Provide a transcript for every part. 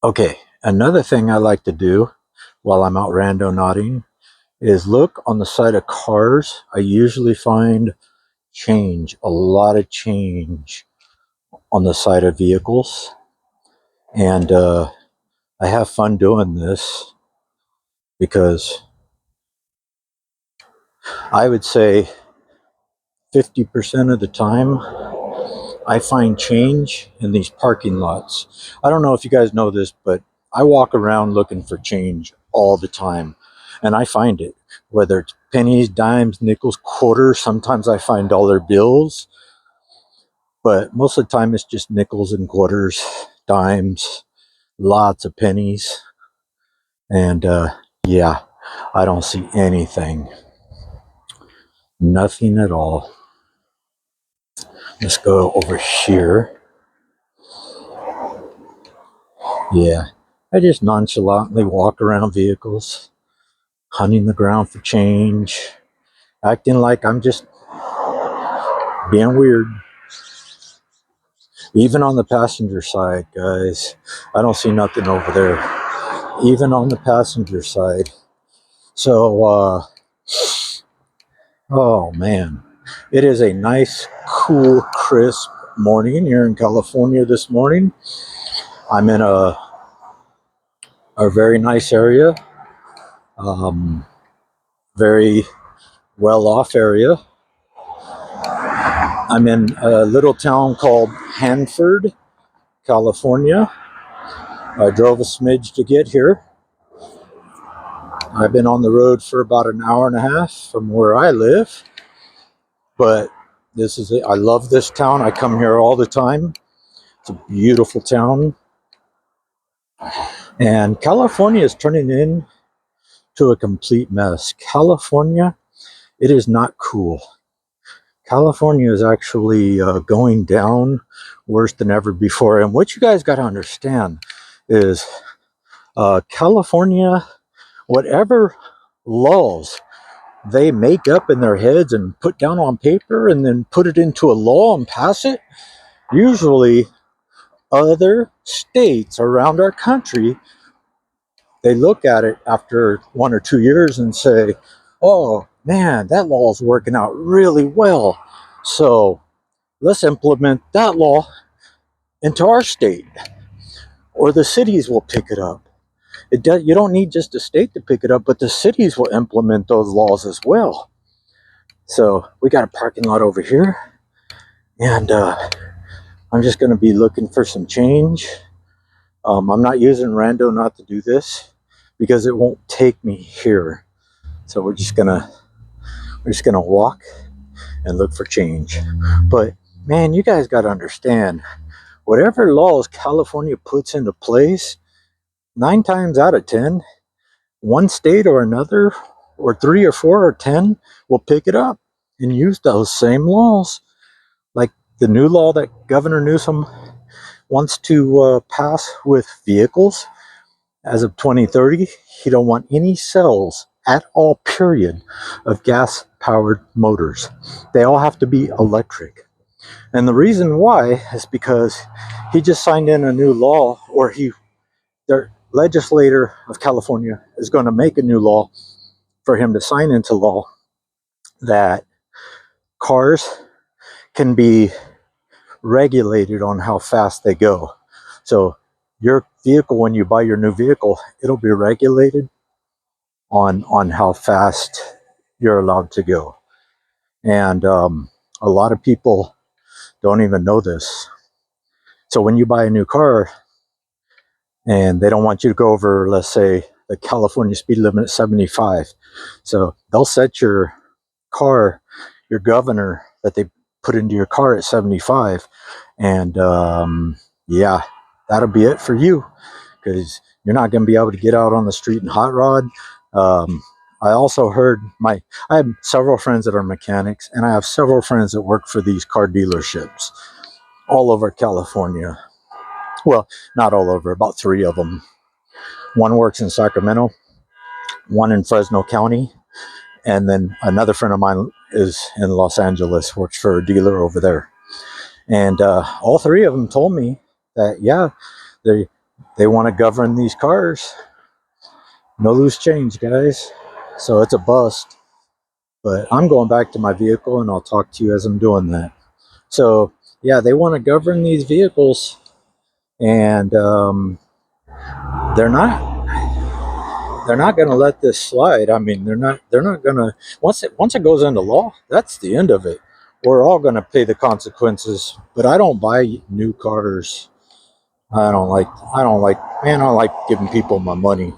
Okay, another thing I like to do while I'm out randonauting is look on the side of cars. I usually find change, a lot of change on the side of vehicles. And I have fun doing this because I would say 50% of the time I find change in these parking lots. I don't know if you guys know this, but I walk around looking for change all the time. And I find it, whether it's pennies, dimes, nickels, quarters. Sometimes I find dollar bills, but most of the time it's just nickels and quarters, dimes, lots of pennies. And yeah, I don't see anything, nothing at all. Let's go over here. Yeah, I just nonchalantly walk around vehicles, hunting the ground for change, acting like I'm just being weird. Even on the passenger side, guys, I don't see nothing over there. Even on the passenger side. So, oh man, it is a nice, cool, crisp morning here in California this morning. I'm in a very nice area, um, very well off area. I'm in a little town called Hanford, California. I drove a smidge to get here. I've been on the road for about an hour and a half from where I live, but this is it. I love this town. I come here all the time. It's a beautiful town, and California is turning into a complete mess. California, it is not cool. California is actually going down worse than ever before. And what you guys got to understand is California, whatever laws they make up in their heads and put down on paper and then put it into a law and pass it, usually other states around our country, they look at it after 1 or 2 years and say, oh man, that law is working out really well. So let's implement that law into our state, or the cities will pick it up. You don't need just the state to pick it up, but the cities will implement those laws as well. So we got a parking lot over here, and I'm just going to be looking for some change. I'm not using Rando not to do this because it won't take me here. So we're just gonna walk and look for change. But man, you guys got to understand, whatever laws California puts into place, 9 times out of 10, one state or another, or 3 or 4 or 10, will pick it up and use those same laws. Like the new law that Governor Newsom wants to pass with vehicles as of 2030. He don't want any cells at all, period, of gas powered motors. They all have to be electric. And the reason why is because he just signed in a new law, or their legislator of California is going to make a new law for him to sign into law, that cars can be regulated on how fast they go. So your vehicle, when you buy your new vehicle, it'll be regulated on how fast you're allowed to go. And a lot of people don't even know this. So when you buy a new car and they don't want you to go over, let's say, the California speed limit at 75, so they'll set your car, your governor that they put into your car at 75, and yeah, that'll be it for you, because you're not going to be able to get out on the street and hot rod. I also heard I have several friends that are mechanics, and I have several friends that work for these car dealerships all over California. Well, not all over, about 3 of them. One works in Sacramento, one in Fresno County, and then another friend of mine is in Los Angeles, works for a dealer over there. And all 3 of them told me that, yeah, they They want to govern these cars. No loose change, guys. So it's a bust. But I'm going back to my vehicle, and I'll talk to you as I'm doing that. So yeah, they want to govern these vehicles, and they're not they're not going to let this slide. I mean, they're not going to, once it goes into law, that's the end of it. We're all going to pay the consequences. But I don't buy new cars. I don't like man, I don't like giving people my money.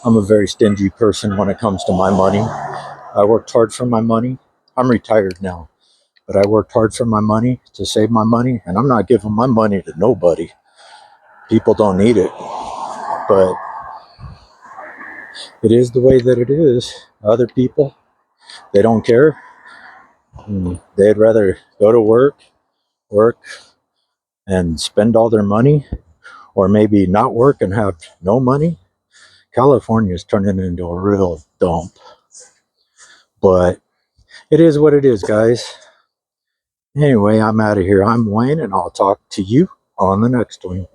I'm a very stingy person when it comes to my money. I worked hard for my money. I'm retired now, but I worked hard for my money to save my money, and I'm not giving my money to nobody. People don't need it, but it is the way that it is. Other people, they don't care. They'd rather go to work and spend all their money, or maybe not work and have no money. California is turning into a real dump, but it is what it is, guys. Anyway, I'm out of here. I'm Wayne, and I'll talk to you on the next one.